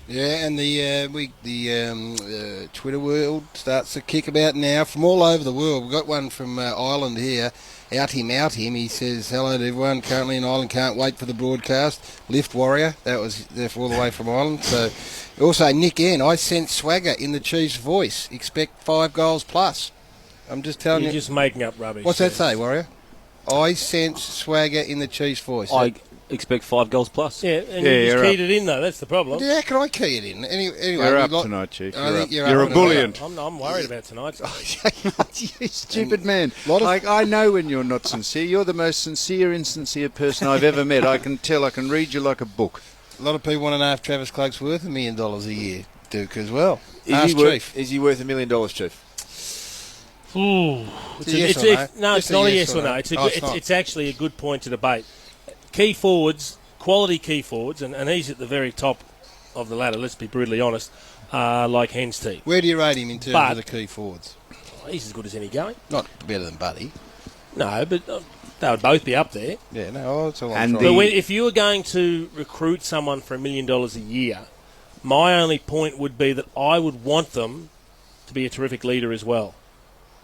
Yeah, and the Twitter world starts to kick about now from all over the world. We've got one from Ireland here. Out him. He says, hello to everyone currently in Ireland, can't wait for the broadcast. Lift Warrior, that was therefore all the way from Ireland. So also Nick N, I sense swagger in the Chiefs' voice. Expect 5 goals plus. I'm just telling you. You're just making up rubbish. What's that say, Warrior? I sense swagger in the Chiefs' voice. I expect 5 goals plus. Yeah, and you just keyed it in, though. That's the problem. Yeah, can I key it in? Anyway, you're up tonight, Chief. You're a bullion. I'm worried about tonight. You stupid man. I know when you're not sincere. You're the most sincere, insincere person I've ever met. I can tell. I can read you like a book. A lot of people want to know if Travis Cloke's worth $1 million a year, Duke, as well. Is he worth $1 million, Chief? Ooh. It's not a yes or no. It's actually a good point to debate. Key forwards, quality key forwards, and he's at the very top of the ladder, let's be brutally honest, like Hen's team. Where do you rate him in terms of the key forwards? He's as good as any going. Not better than Buddy. No, but they would both be up there. Yeah, no, that's all I'm trying. But if you were going to recruit someone for $1 million a year, my only point would be that I would want them to be a terrific leader as well.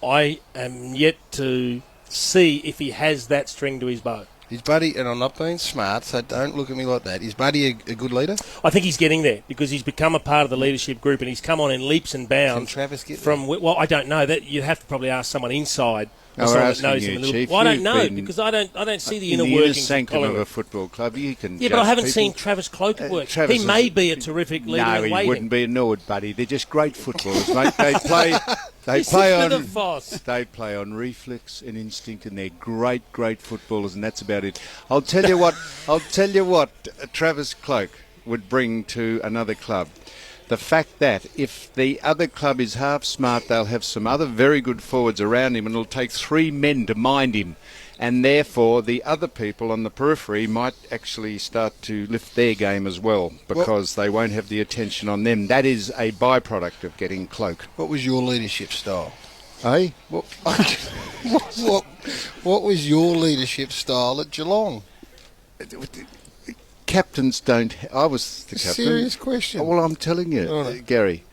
I am yet to see if he has that string to his bow. Is Buddy, and I'm not being smart, so don't look at me like that, is Buddy a good leader? I think he's getting there because he's become a part of the leadership group and he's come on in leaps and bounds. Can Travis get from there? Well, I don't know. That you'd have to probably ask someone inside. Knows him a little. Well, I don't know because I don't see the inner workings of a football club. You can but I haven't seen Travis Cloke at work. He may be a terrific leader. No, he wouldn't be, nor would Buddy. They're just great footballers, mate. They play on reflex and instinct, and they're great footballers, and that's about it. I'll tell you what. Travis Cloke would bring to another club. The fact that if the other club is half smart, they'll have some other very good forwards around him, and it'll take 3 men to mind him. And therefore, the other people on the periphery might actually start to lift their game as well, because they won't have the attention on them. That is a byproduct of getting Cloke. What was your leadership style? Eh? What was your leadership style at Geelong? Captains don't... I was the captain. Serious question. Well, I'm telling you, Gary,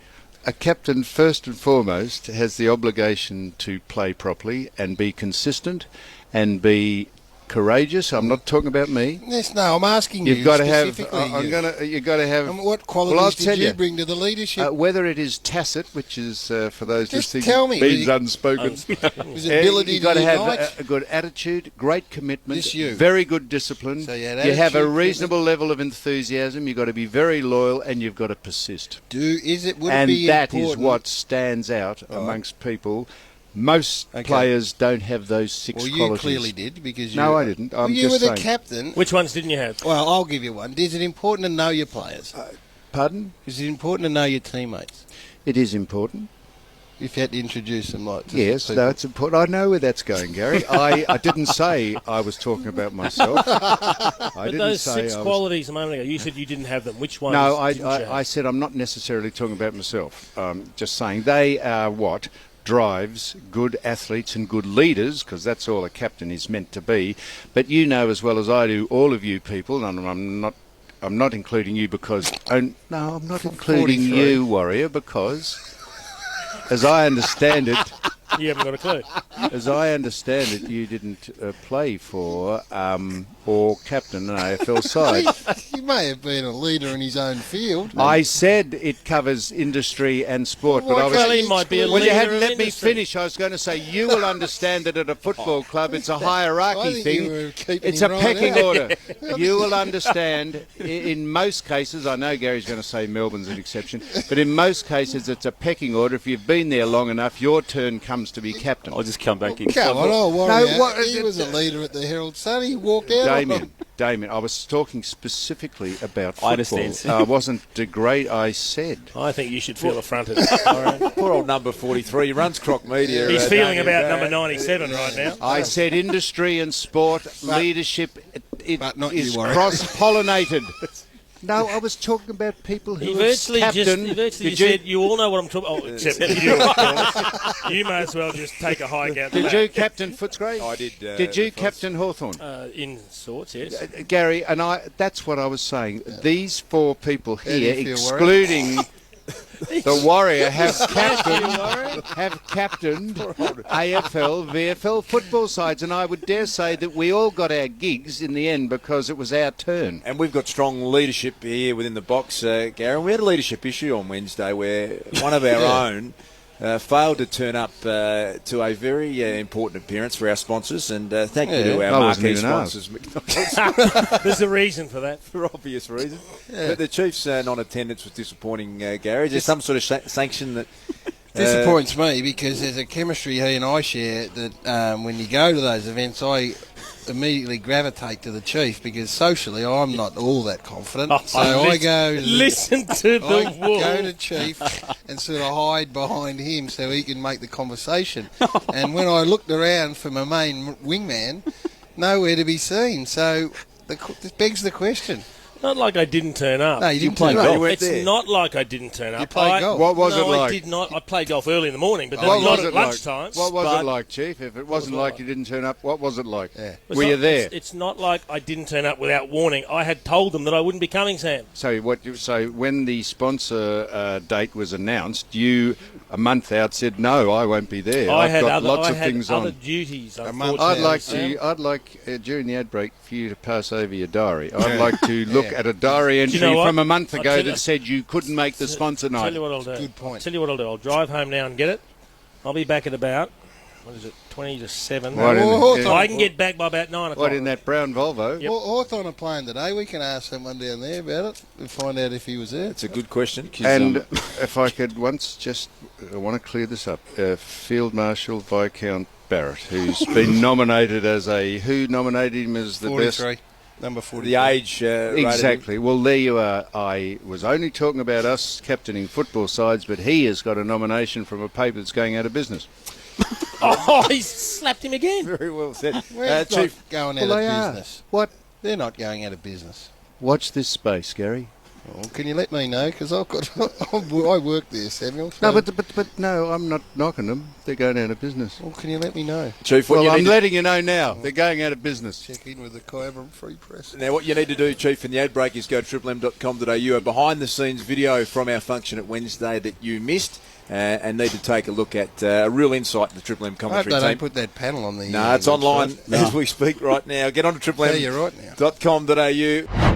a captain, first and foremost, has the obligation to play properly and be consistent and be courageous. I'm not talking about me. Yes, no, I'm asking you. You've got to have. Specifically. You've got to have. And what qualities did you bring to the leadership? Whether it is tacit, which is for those listening, means unspoken. Ability you've got to have a good attitude, great commitment, very good discipline. So you have a reasonable level of enthusiasm. You've got to be very loyal, and you've got to persist. That is what stands out amongst people. Most players don't have those 6 qualities. Well, you clearly did because you... No, I didn't. You were the captain. Which ones didn't you have? Well, I'll give you one. Is it important to know your players? Pardon? Is it important to know your teammates? It is important. If you had to introduce them like... Yes, no, it's important. I know where that's going, Gary. I didn't say I was talking about myself. But those 6 qualities a moment ago, you said you didn't have them. Which ones didn't you have? I said I'm not necessarily talking about myself. Just saying they are what drives good athletes and good leaders, because that's all a captain is meant to be. But you know as well as I do, all of you people, and I'm not including you because... I'm not including you, Warrior, because, as I understand it... You haven't got a clue. As I understand it, you didn't play for or captain an AFL side. He may have been a leader in his own field. I said it covers industry and sport, but he might be a leader. Well, you hadn't let me finish. I was going to say you will understand that at a football club it's a hierarchy thing. It's a pecking order. You will understand. In most cases, I know Gary's going to say Melbourne's an exception, but in most cases it's a pecking order. If you've been there long enough, your turn comes to be captain. I'll just come back. He was a leader at the Herald Sun. He walked out. Damien, I was talking specifically about football. I understand. I wasn't degraded. I said. I think you should feel affronted. Poor old number 43. He runs Croc Media. He's feeling about number 97 right now. I said industry and sport leadership. It is cross-pollinated. No, I was talking about people who He have virtually captained. said, you all know what I'm talking about. Oh, except you, of course. You may as well just take a hike out the Did back. you captain Footscray? I did. Did you captain Hawthorn? In sorts, yes. Gary, and that's what I was saying. These four people How do you here, feel, Warrior? excluding the Warrior, have captained AFL, VFL football sides, and I would dare say that we all got our gigs in the end because it was our turn. And we've got strong leadership here within the box, Gary. We had a leadership issue on Wednesday where one of our own failed to turn up to a very important appearance for our sponsors, and thank you to our marquee sponsors, McDonald's. There's a reason for that. For obvious reasons. But the Chiefs' non-attendance was disappointing, Gary. Is there some sort of sanction that... Disappoints me because there's a chemistry he and I share that when you go to those events, I immediately gravitate to the Chief because socially I'm not all that confident. So I go to Listen to the wall. go to Chief and sort of hide behind him so he can make the conversation. And when I looked around for my main wingman, nowhere to be seen. So this begs the question. Not like I didn't turn up. No, you didn't play turn golf. up. It's not like I didn't turn up. You played golf. What was no, it like? I did not. I played golf early in the morning, but What not was at it like? lunchtime. What was it like, Chief? If it wasn't like you didn't turn up, what was it like? Yeah. Were you there? It's not like I didn't turn up without warning. I had told them that I wouldn't be coming, Sam. So when the sponsor date was announced, you a month out said no, I won't be there. I I've had got other, lots I of had things other on. duties. month I'd like during the ad break for you to pass over your diary. I'd like to look at a diary entry know what? from a month I'll ago tell you- that said you couldn't make the sponsor Tell night. you what I'll do. Good point. Tell you what I'll do. I'll drive home now and get it. I'll be back at about, 20 to 7. Right in the- I can get back by about 9 o'clock. What, in that brown Volvo? Yep. Hawthorn are playing today. We can ask someone down there about it and find out if he was there. It's a good question. 'Cause, And if I could once just, I want to clear this up. Field Marshal Viscount Barrett, who's been nominated as who nominated him as the best? 43. Number 43. the age... Exactly. Well, there you are. I was only talking about us captaining football sides, but he has got a nomination from a paper that's going out of business. Oh, he slapped him again. Very well said. Well, it's Chief, not going out Well, of they are. business. What? They're not going out of business. Watch this space, Gary. Well, can you let me know? Because I've got, I work there, Samuel. So, No, but no, I'm not knocking them. They're going out of business. well, can you let me know? Chief, what Well, you I'm need to- letting you know now. They're going out of business. Check in with the Kyabram Free Press. Now, what you need to do, Chief, in the ad break is go to triplem.com.au, a behind-the-scenes video from our function at Wednesday that you missed, and need to take a look at a real insight in the Triple M I hope commentary they team. don't put that panel on the... No, it's online website. as we speak right now. Get on to Yeah, you're right now. triplem.com.au.